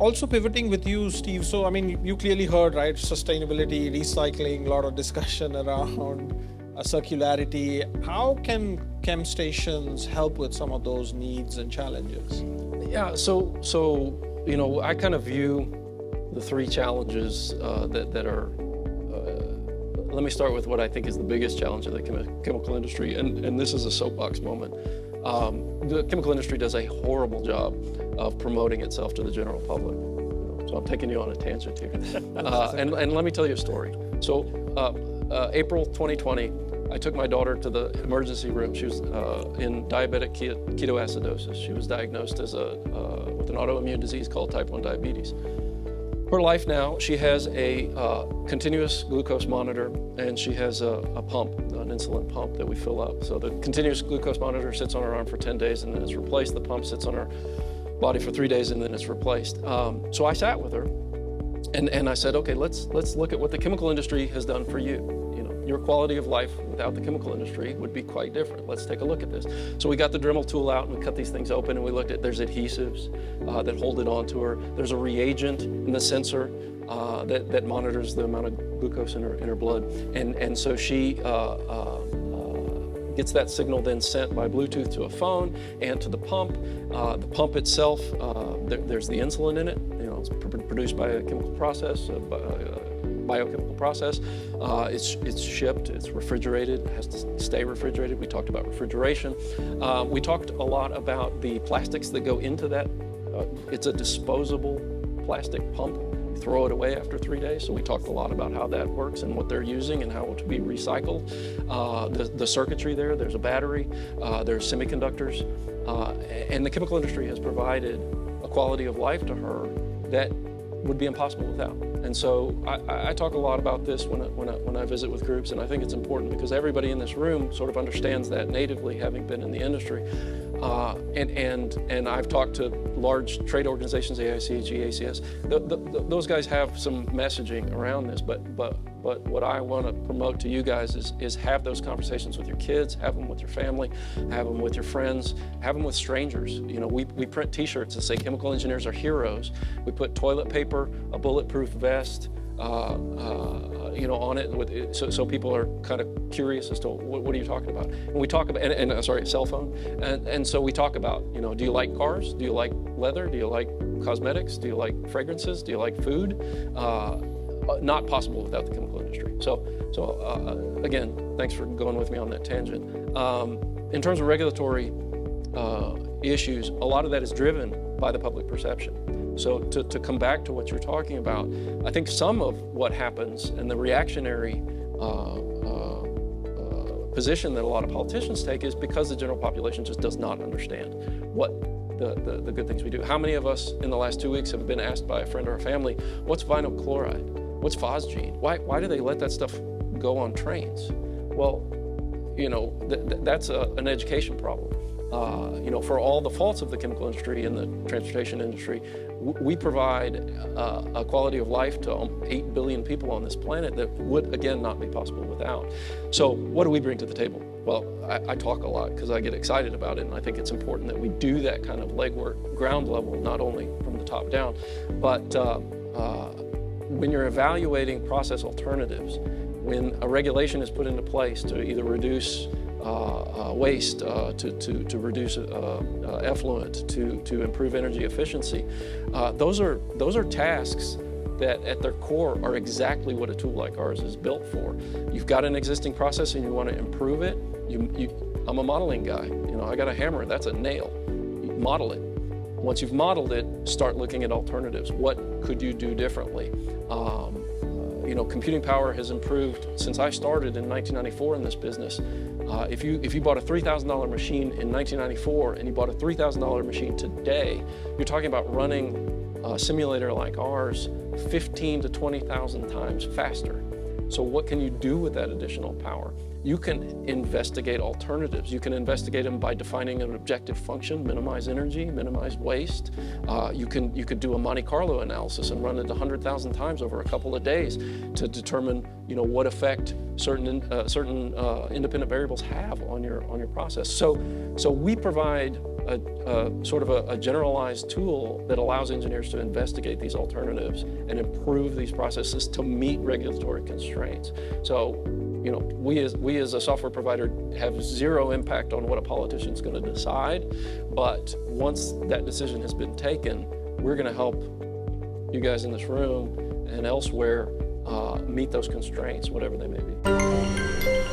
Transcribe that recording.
also pivoting with you, Steve. So, I mean, you clearly heard, right? Sustainability, recycling, a lot of discussion around circularity. How can Chemstations help with some of those needs and challenges? Yeah, I kind of view the three challenges that are. Let me start with what I think is the biggest challenge of the chemical industry, and this is a soapbox moment. The chemical industry does a horrible job of promoting itself to the general public. So I'm taking you on a tangent here. And let me tell you a story. So April 2020, I took my daughter to the emergency room. She was in diabetic ketoacidosis. She was diagnosed with an autoimmune disease called type 1 diabetes. Her life now, she has a continuous glucose monitor, and she has a pump, an insulin pump that we fill up. So the continuous glucose monitor sits on her arm for 10 days and then it's replaced. The pump sits on her body for 3 days and then it's replaced. So I sat with her and I said, okay, let's look at what the chemical industry has done for you. Your quality of life without the chemical industry would be quite different. Let's take a look at this. So we got the Dremel tool out and we cut these things open and we looked at, there's adhesives that hold it onto her. There's a reagent in the sensor that monitors the amount of glucose in her blood. And so she gets that signal then sent by Bluetooth to a phone and to the pump. The pump itself, there's the insulin in it. It's produced by a chemical process, biochemical process. It's shipped, it's refrigerated, it has to stay refrigerated. We talked about refrigeration. We talked a lot about the plastics that go into that. It's a disposable plastic pump. You throw it away after 3 days. So we talked a lot about how that works and what they're using and how it to be recycled. The circuitry there's a battery, there's semiconductors, and the chemical industry has provided a quality of life to her that would be impossible without. And so I talk a lot about this when I visit with groups, and I think it's important because everybody in this room sort of understands that natively, having been in the industry. And I've talked to large trade organizations, AICAG, ACS. Those guys have some messaging around this, but what I want to promote to you guys is have those conversations with your kids, have them with your family, have them with your friends, have them with strangers. We print T-shirts that say chemical engineers are heroes. We put toilet paper, a bulletproof vest, on it, so people are kind of curious as to what are you talking about. And we talk about, a cell phone, and so we talk about, do you like cars? Do you like leather? Do you like cosmetics? Do you like fragrances? Do you like food? Not possible without the chemical industry. So again, thanks for going with me on that tangent. In terms of regulatory issues, a lot of that is driven by the public perception. So to come back to what you're talking about, I think some of what happens and the reactionary position that a lot of politicians take is because the general population just does not understand what the good things we do. How many of us in the last 2 weeks have been asked by a friend or a family, what's vinyl chloride? What's phosgene? Why do they let that stuff go on trains? Well, that's an education problem. For all the faults of the chemical industry and the transportation industry, we provide a quality of life to 8 billion people on this planet that would, again, not be possible without. So what do we bring to the table? Well, I talk a lot because I get excited about it, and I think it's important that we do that kind of legwork, ground level, not only from the top down, but when you're evaluating process alternatives, when a regulation is put into place to either reduce waste, to reduce effluent, to improve energy efficiency. Those are tasks that at their core are exactly what a tool like ours is built for. You've got an existing process and you want to improve it. I'm a modeling guy. I got a hammer, that's a nail. You model it. Once you've modeled it, start looking at alternatives. What could you do differently? Computing power has improved since I started in 1994 in this business. If you bought a $3,000 machine in 1994 and you bought a $3,000 machine today, you're talking about running a simulator like ours 15 to 20,000 times faster. So what can you do with that additional power? You can investigate alternatives. You can investigate them by defining an objective function, minimize energy, minimize waste. You could do a Monte Carlo analysis and run it 100,000 times over a couple of days to determine what effect certain independent variables have on your process. So we provide a sort of a generalized tool that allows engineers to investigate these alternatives and improve these processes to meet regulatory constraints. So we as a software provider have zero impact on what a politician's going to decide, but once that decision has been taken, we're going to help you guys in this room and elsewhere meet those constraints, whatever they may be.